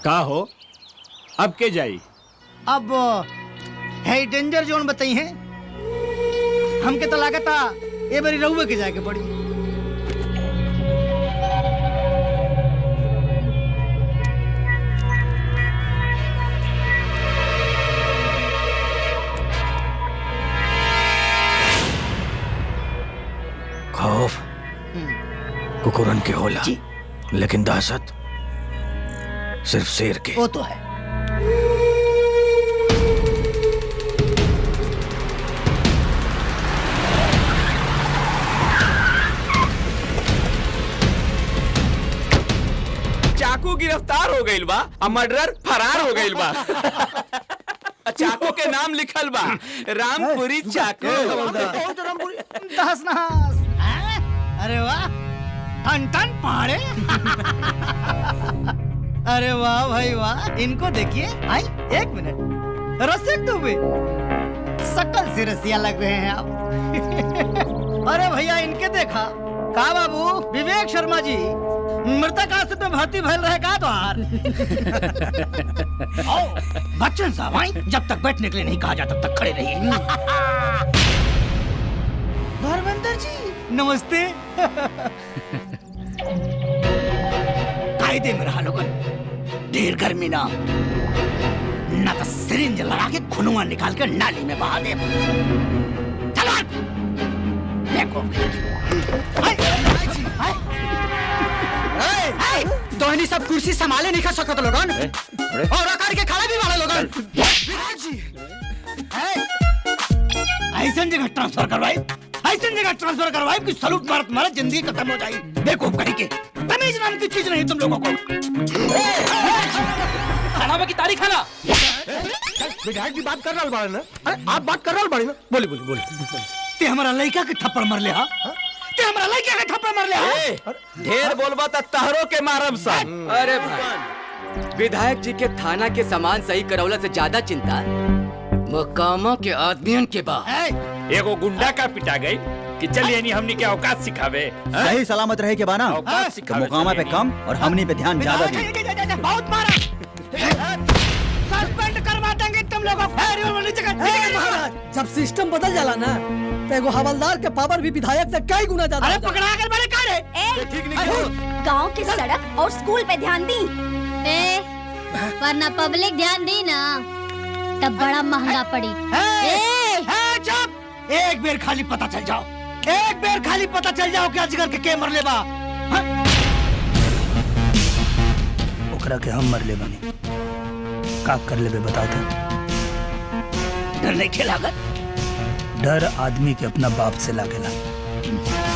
का हो अब के जाई? अब है डेंजर जोन बताई है हमके तो लागता ये बारी रहुए के जाके पड़ी। खौफ कुकुरन के होला लेकिन दहशत सिर्फ शेर के। वो तो है। चाकू गिरफ्तार हो गइल बा और मर्डरर फरार हो गइल बा। चाकू के नाम लिखल बा रामपुरी चाकू। दहस नहस। अरे वाह टन टन पहाड़े। अरे वाह भाई वाह, इनको देखिए। आई एक मिनट, रसिक दुबे सकल से रसिया लग रहे हैं आप। अरे भैया इनके देखा का बाबू विवेक शर्मा जी मृतक आश्रित में भर्ती भइल रहे का तोहार। बच्चन साहब आई, जब तक बैठने के लिए नहीं कहा जाता तब तक खड़े रहिए। धर्मेंद्र जी नमस्ते। कायदे में रहा लोगन, ढेर गर्मी ना तो सिरिंज लगा के खुनुआ निकाल के नाली में बहा दे। चलो देखो दोहनी सब कुर्सी संभाले नहीं कर सकते लोगन और आकर के खड़े भी वाले लोगन। ऐसा जगह ट्रांसफर करवाई कि सलूट मारत मारा जिंदगी खत्म हो जाए। देखो कहीं के तमीज नाम की चीज नहीं तुम लोगों को। खाना में की तारीख खाना विधायक की बात कर रहा बाड़े ना। अरे आप बात कर रहा बाड़े ना। बोली बोली बोली। ते हमारा लड़का के थप्पड़ मार ले। ते हमारा लड़का के थप्पड़ मार ले। ढेर बोलबा त तहरो के मारम सन। अरे भाई, विधायक जी के थाना के सामान सही करौला से ज्यादा चिंता मकामा के आदमियों के बा। एगो गुंडा का पिटा गई कि चलिए नहीं हमनी के औकात सिखावे। सही सलामत रहे के बाना औकात सिखावे मुकामा पे कम और हमनी पे ध्यान ज्यादा दी। बहुत मारा, सस्पेंड करवा देंगे तुम लोगों को। जब सिस्टम बदल जाला ना तो एगो हवलदार के पावर भी विधायक से कई गुना ज्यादा। अरे पकड़ा कर बड़े कारे। ठीक नहीं गांव की सड़क और स्कूल पे ध्यान दी। वरना पब्लिक ध्यान दी ना तब बड़ा महंगा पड़ी। चुप, एक बेर खाली पता चल जाओ, एक बेर खाली पता चल जाओ कि अजगर के मर ले बा। ओकरा के हम मर ले बानी का कर लेबे बताओ तो। डर नहीं खेलागत। डर आदमी के अपना बाप से लागेला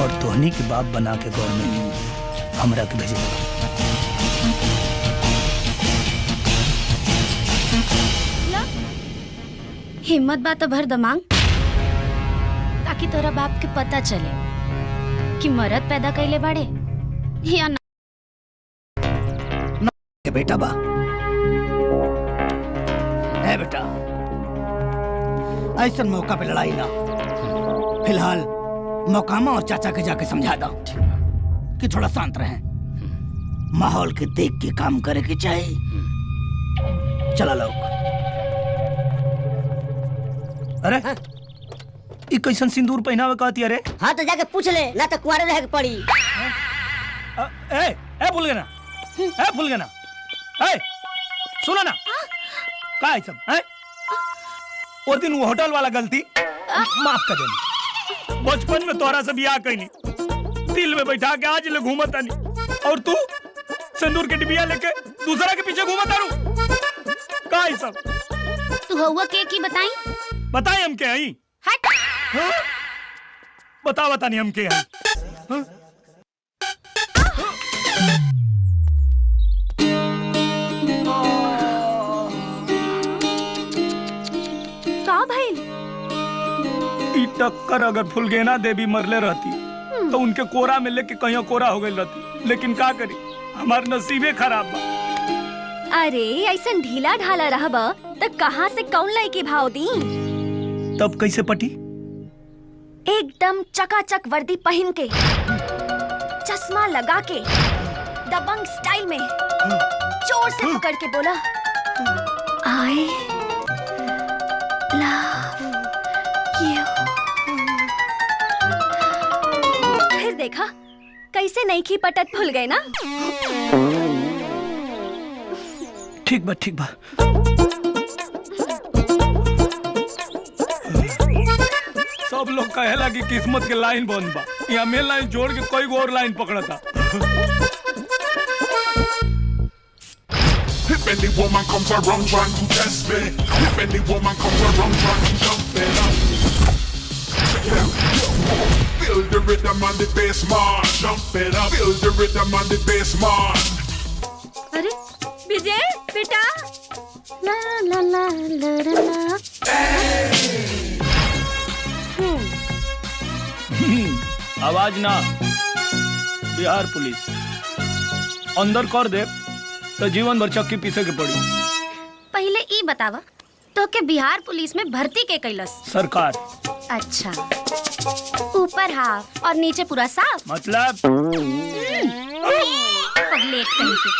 और तोहनी के बाप बना के गवर्नमेंट हमरा के भेजे। हिम्मत बात भर दमांग ताकि तोरा बाप के पता चले कि मरद पैदा कैले बाड़े या ना। बेटा बा है बेटा, ऐसा मौका पे लड़ाई ना। फिलहाल मौकामा और चाचा के जाके समझा दो कि थोड़ा शांत रहे, माहौल के देख के काम करे के चाहिए। चला लोग। अरे ई कैसन सिंदूर पहनावे कहती अरे। हाँ तो जाके पूछ ले, ना तो कुआरे रह के पड़ी। ए भूल गए ना, ए भूल गए ना, ए सुनो ना का है सब है। वो दिन वो होटल वाला गलती माफ कर देना। बचपन में तोरा से बियाह कैनी, दिल में बैठा के आज ले घूमत आनी और तू सिंदूर के डिबिया लेके दूसरा के पीछे घूमत आरू। का है सब तू हुआ के की बताई? बताए हम के आई। हट। हाँ? बता नहीं हम के आई। हाँ? का भाई? ई टक्कर अगर फुलगेना देवी मरले रहती तो उनके कोरा में लेके कहीं कोरा हो गई रहती, लेकिन का करी हमार नसीबे खराब बा। अरे ऐसा ढीला ढाला रहबा तो कहाँ से कौन लड़की भाव दी? तब कैसे पटी? एकदम चकाचक वर्दी पहन के, चश्मा लगा के, दबंग स्टाइल में, जोर से पकड़ के बोला, आई लव यू। फिर देखा कैसे नहीं की पटत फूल गए ना। ठीक बा ठीक बा। सब लोग कहेला कि किस्मत के लाइन बंद बा, यहाँ मेन लाइन जोड़ के कोई और लाइन पकड़ा था। If any woman comes around trying to test me, if any woman comes around trying to jump me up, feel the rhythm on the bass, man. Jump it up, feel the rhythm on the bass, man. अरे विजय बेटा, ला ला ला ला ला। आवाज ना, Bihar police अंदर कर दे तो जीवन भर चक्की पीछे के पड़ी। पहले ई बतावा तो के बिहार पुलिस में भर्ती के कैलस सरकार। अच्छा, ऊपर हाफ और नीचे पूरा साफ, मतलब पगलेट कहीं के।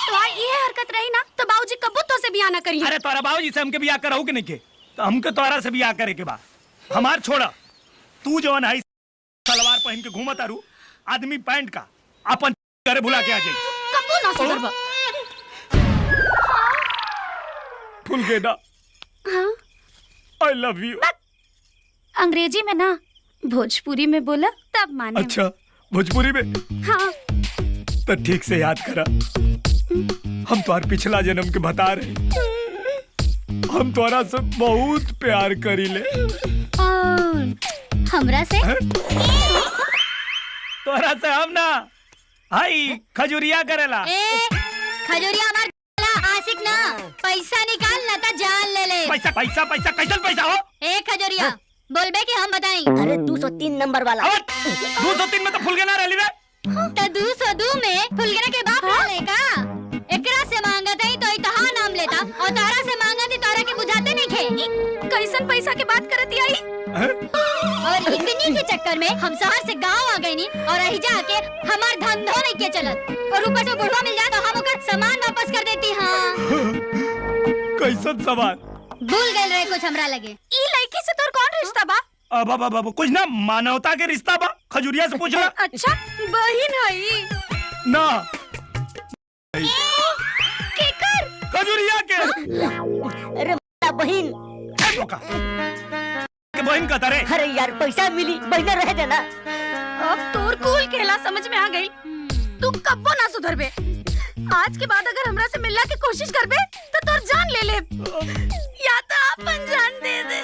तो आई ये हरकत रही ना तो बाबूजी कबू तो से बियाह ना करी। अरे तोरा बाबूजी से हमके बियाह कराऊ के नहीं के, तो हमके तोरा से बियाह करे के बा। हमार छोड़ा, तू जवन है सलवार पहन के घूमत आरू, आदमी पैंट का अपन घरे भुला के आ जाई। कबू ना सुधरबा। फुल के ना, हाँ? I love you। अंग्रेजी में ना, भोजपुरी में बोला तब माने। अच्छा, भोजपुरी में? हाँ। तो ठीक से याद करा, हम तुम्हार पिछला जन्म के बता रहे, हम तुम्हारा से बहुत प्यार करीले। हमरा से? तोरा से हम ना, हाई खजुरिया करेला। खजूरिया हमार आशिक ना, पैसा निकाल ना ता जान ले ले। पैसा पैसा पैसा कैसन पैसा हो? ए खजूरिया, बोलबे कि हम बताई। अरे 203 नंबर वाला। 203 में तो फुल ना रहली रे। तो 202 में फुलगना के बाप रहले का? एकरा से मांगत है तो इतहा नाम लेता और तारा से मांगत है तारा के बुझाते नहीं खे। कैसन पैसा के बात करती आई? और इतनी के चक्कर में हम शहर से गांव आ गए नी और रही जाके हमार धंधो नहीं के चलत, और ऊपर से बुढ़वा मिल जाए तो हम ओकर सामान वापस कर देती। हाँ कैसन सवाल? भूल गए रहे कुछ हमरा लगे। ई लड़की से तोर कौन रिश्ता बा? अब अब अब कुछ ना, मानवता के रिश्ता बा, खजुरिया से पूछना। अच्छा, बहिन है ना, केकर? खजुरिया के। अरे बहन के बहन का तारे। अरे यार पैसा मिली, बहना रह देना। अब तोर कूल खेला समझ में आ गई। तू कब्बो ना सुधरबे। आज के बाद अगर हमरा से मिलने की कोशिश करबे तो तोर जान ले ले, या तो अपन जान दे दे।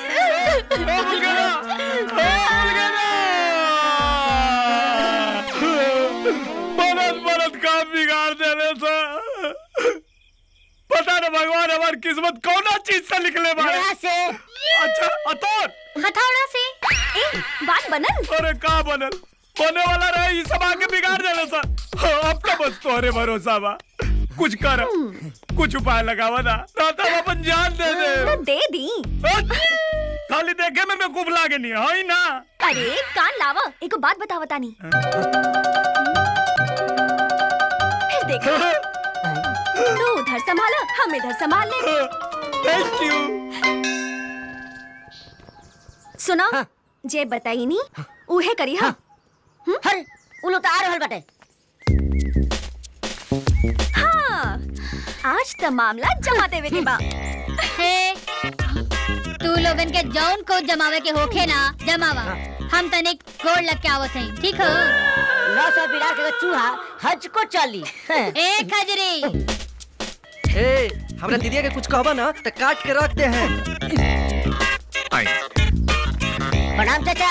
बनत काम बिगाड़ देने से पता न भगवान हमारी किस्मत कौन चीज से निकले बारे। से। अच्छा, अतोर हथौड़ा से। ए, बात बनल? अरे का बनल? बने वाला रहे, ये सब आके बिगाड़ देने से। अब तो बस तोरे भरोसा बा, कुछ कर, कुछ उपाय लगावा ना, राता अपन जान दे दे। दे दी। खाली देखे में खूब लागे नहीं है ना। अरे कान लावा, एको बात बतावता नहीं। फिर देखो, तू उधर संभाला, हम इधर संभाल ले। Thank you. सुनो, जे बताई नी, उहे करी। हाँ। हर उलो तो आ रहल बाटे। हाँ, आज तो मामला जमा देवे के बा। हे, तू लोगन के जौन को जमावे के होखे ना, जमावा। हम तनिक गोड़ लग के आवत हई, ठीक हो? 900 बिड़ा के चूहा हज को चली। ए खजरी, ए, हमरा दीदिया के कुछ कहबा ना तो काट के रख दे हैं। प्रणाम चाचा।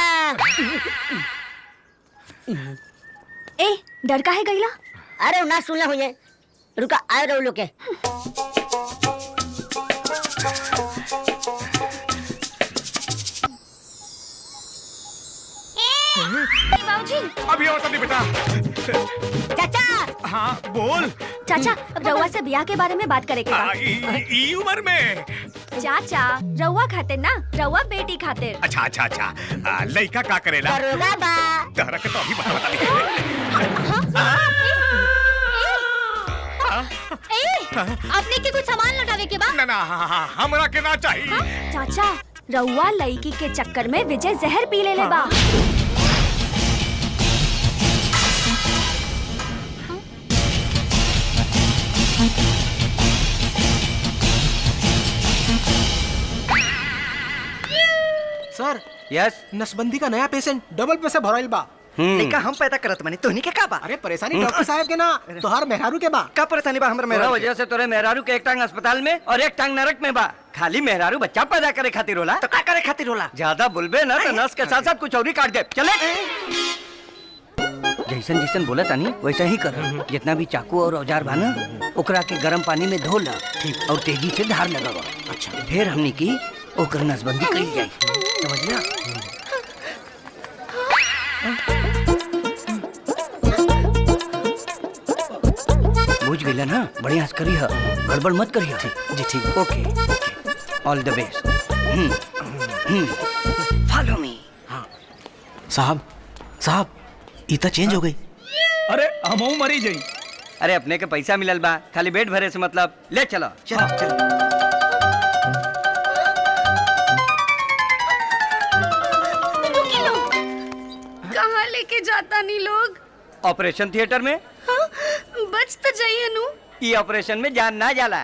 ए, डर काहे गईला? अरे ना सुनला हुई, रुका आए रहो लोग के। बाबूजी। अभी आओ तभी बेटा। चाचा। हाँ बोल। चाचा, रउआ से ब्याह के बारे में बात करे के बा। ई उम्र में? चाचा, रउआ खातिर ना, रउआ बेटी खातिर। अच्छा अच्छा अच्छा, लड़का का करेला? दरोगा बा। तहरा के तो अभी बता ए, अपने के कुछ सामान लौटावे के बा। ना ना हमरा के ना चाहिए। चाचा रउआ लड़की के चक्कर में विजय जहर पी ले बा। सर यस नसबंदी का नया पेशेंट डबल पैसे भराइल बा। लेका हम पैदा करत मानी तोहनी के का बा? अरे परेशानी डॉक्टर साहब के ना तोहार मेहरारू के बा। का परेशानी बा हमरा मेरा मेरा वजह से तोरे मेहरारू के एक टांग अस्पताल में और एक टांग नरक में बा। खाली मेहरारू बच्चा पैदा करे खातिर होला। तो का करे खातिर होला? ज्यादा बुलबे ना तो नस के साथ साथ कुछ और ही काट दे। चले जैसन जैसन बोला तानी वैसा ही कर। जितना भी चाकू और औजार बा ना ओकरा के गर्म पानी में धो ला और तेजी से धार लगावा। अच्छा फिर हमनी की ओकर नसबंदी करी जाई। समझला? बुझ गईला ना? बढ़िया से करी है, गड़बड़ मत करी है। जी ठीक। ओके ऑल द बेस्ट। Follow me. साहब इता चेंज हो गई। अरे हमहू मरी जाई। अरे अपने के पैसा मिलल बा, खाली पेट भरे से मतलब। ले चलो चलो चलो। कहाँ लेके जाता नी लोग? ऑपरेशन थिएटर में। हाँ? बच तो जाइए नु। ये ऑपरेशन में जान ना जाला।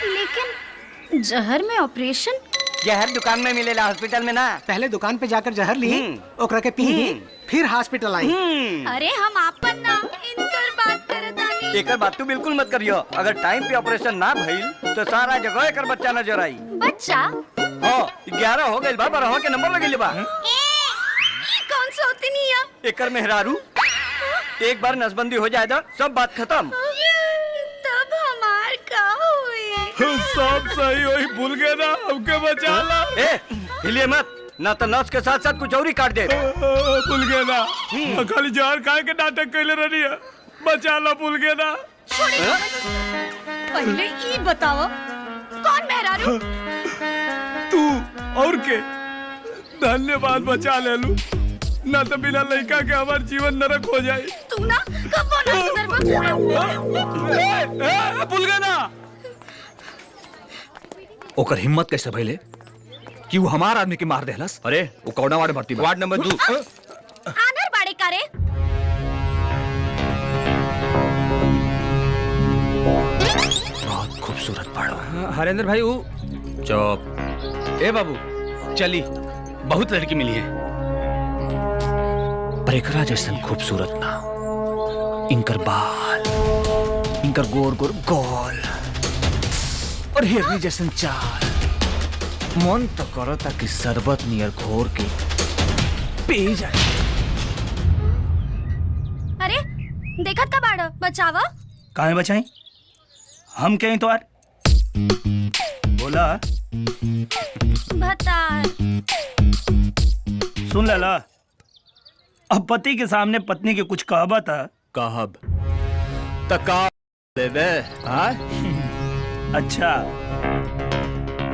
लेकिन जहर में ऑपरेशन? जहर दुकान में मिलेला, हॉस्पिटल में ना। पहले दुकान पे जाकर जहर ली, ओकरा के पी, फिर हॉस्पिटल आई। अरे हम आपन ना इनकर बात करतानी। एकर बात तू बिल्कुल मत करियो। अगर टाइम पे ऑपरेशन ना भइल तो सारा जगह एकर बच्चा नजर आई। बच्चा? हाँ 11 हो गइल बा, 12 के नंबर लगइले बा। कौन सा होती नहीं है? एकर मेहरारू। एक बार नसबंदी हो जाए तो सब बात खत्म। तब हमार का हुई? सब सही होई, भूल गए ना हमके बचा ला। ए हिलिए मत, ना तो नस के साथ साथ कुछ और ही काट दे। भूल गए ना, खाली जहर खाए के नाटक कैले रही है। बचा ला, भूल गए ना। पहले ये बताओ कौन मेहरारू? तू और के धन्यवाद, बचा ले लू, ना तो बिना लड़का के हमार जीवन नरक हो जाए। तू ना कब ना सुधर। भूल गए ना। ओकर हिम्मत कैसे भइले कि वो हमार आदमी के मार देहलस? अरे वो कौना वार्ड भर्ती बा? Ward number 2। आनर बाड़े कारे? बहुत खूबसूरत बाड़ो। हरेंद्र भाई वो चुप। ए बाबू चली, बहुत लड़की मिली है पर एकरा जैसन खूबसूरत ना। इनकर बाल, इनकर गोर गोर गोल और हिरनी जैसन चाल। मन तो करो ताकि शरबत नियर घोर के पी जाए। अरे देखत का बाड़ो, बचावा। काहे बचाई? हम कहीं तो यार बोला। बता। सुन लाला, अब पति के सामने पत्नी के कुछ कहबा था। कहब तका देबे। अच्छा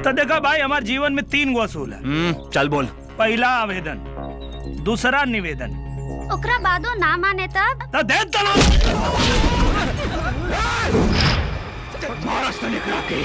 तो देखा भाई, हमारे जीवन में 3 गो असूल है। चल बोल। पहला आवेदन, दूसरा निवेदन, ओकरा बादो ना माने तब तो दे दलो। महाराष्ट्र निकला के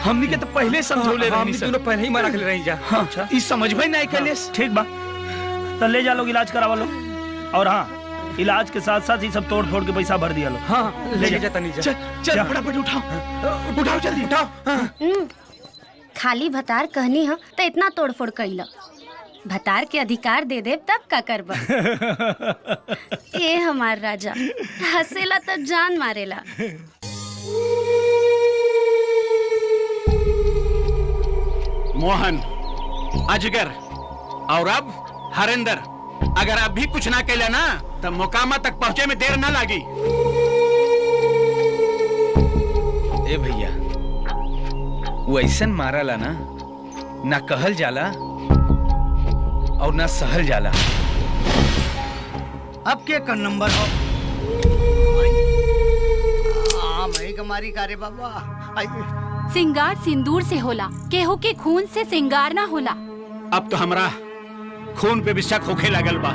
हमनी के तो पहले समझौले रहनी सर। तूने पहले ही मना कर रही जा। अच्छा इस समझ में नहीं कैले। ठीक बा, तो ले जा लोग, इलाज करावा लो। और हाँ, इलाज के साथ साथ ही सब तोड़ फोड़ के पैसा भर दिया लो। हाँ ले जा तनी जा। चल फटाफट उठाओ, उठाओ जल्दी उठाओ। खाली भतार कहनी ह तो इतना तोड़फोड़ कैला। भतार के अधिकार दे दे तब का करबा। ए हमार राजा हंसेला तो जान मारेला। मोहन, अजगर और अब हरिंदर, अगर अब भी कुछ ना कैला ना तो मोकामा तक पहुंचे में देर ना लगी। ए भैया वो ऐसन मारला ना कहल जाला और ना सहल जाला। अब के कर नंबर हो? भाई कमारी कारे बाबा। सिंगार सिंदूर से होला, केहू के खून से सिंगार ना होला। अब तो हमरा खून पे भी शक होखे लगल बा।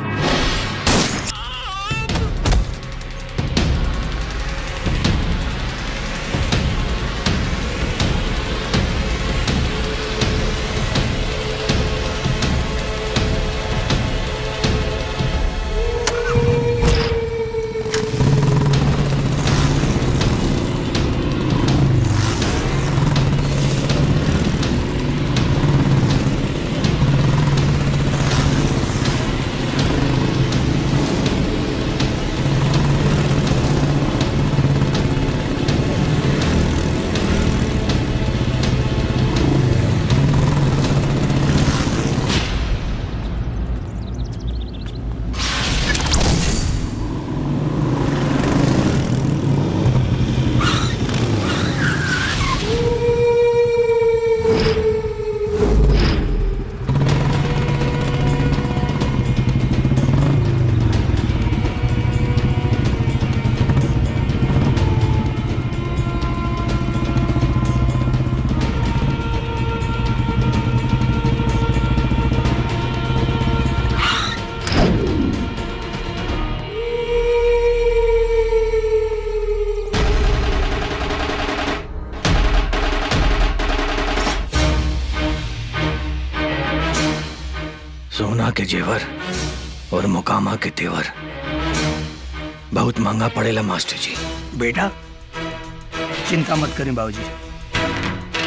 सोना के जेवर और मोकामा के तेवर बहुत महंगा पड़ेला मास्टर जी। बेटा चिंता मत करें बाबूजी,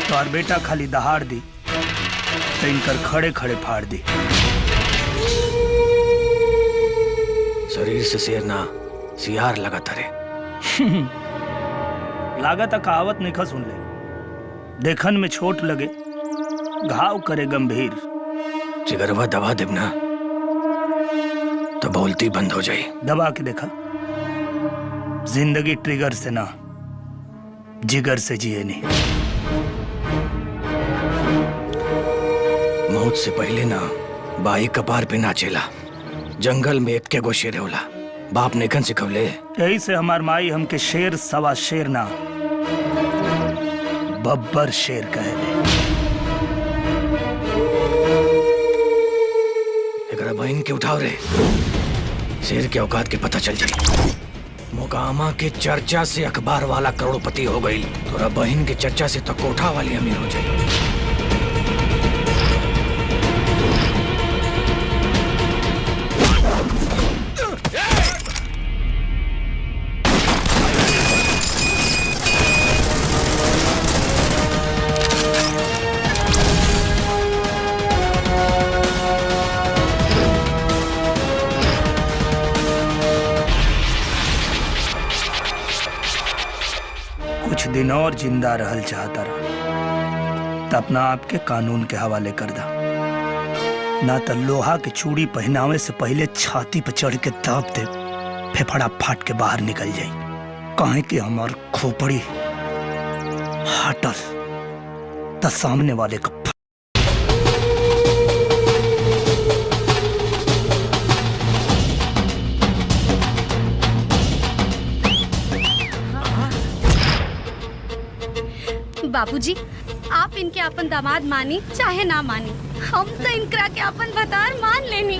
तो और बेटा खाली दहाड़ दी तो इनकर खड़े खड़े फाड़ दी। शरीर से शेर ना सियार लगा तरे। लागत कहावत नहीं सुन ले, देखन में छोट लगे घाव करे गंभीर। जिगरवा दबा देब ना तो बोलती बंद हो जाए। दबा के देखा, जिंदगी ट्रिगर से ना जिगर से जिए नहीं। मौत से पहले ना बाई कपार पे नाचेला, जंगल में एक के गो शेर होला। बाप नेकन सिखवले। यही से हमार माई हमके शेर सवा शेर ना बब्बर शेर कहे। एकरा बहन के उठाओ रे, शेर के औकात के पता चल जाए। मोकामा के चर्चा से अखबार वाला करोड़पति हो गई, तोरा बहन के चर्चा से तो कोठा वाली अमीर हो जाए। कुछ दिन और जिंदा रहल चाहता रहा तो अपना आप के कानून के हवाले कर दा, ना तो लोहा के चूड़ी पहनावे से पहले छाती पर चढ़ के दाब दे, फेफड़ा फाट के बाहर निकल जाई। कहे कि हमार खोपड़ी हटल तो सामने वाले का बाबूजी, आप इनके अपन दामाद मानी चाहे ना मानी, हम तो इनकरा के अपन भतार मान लेनी।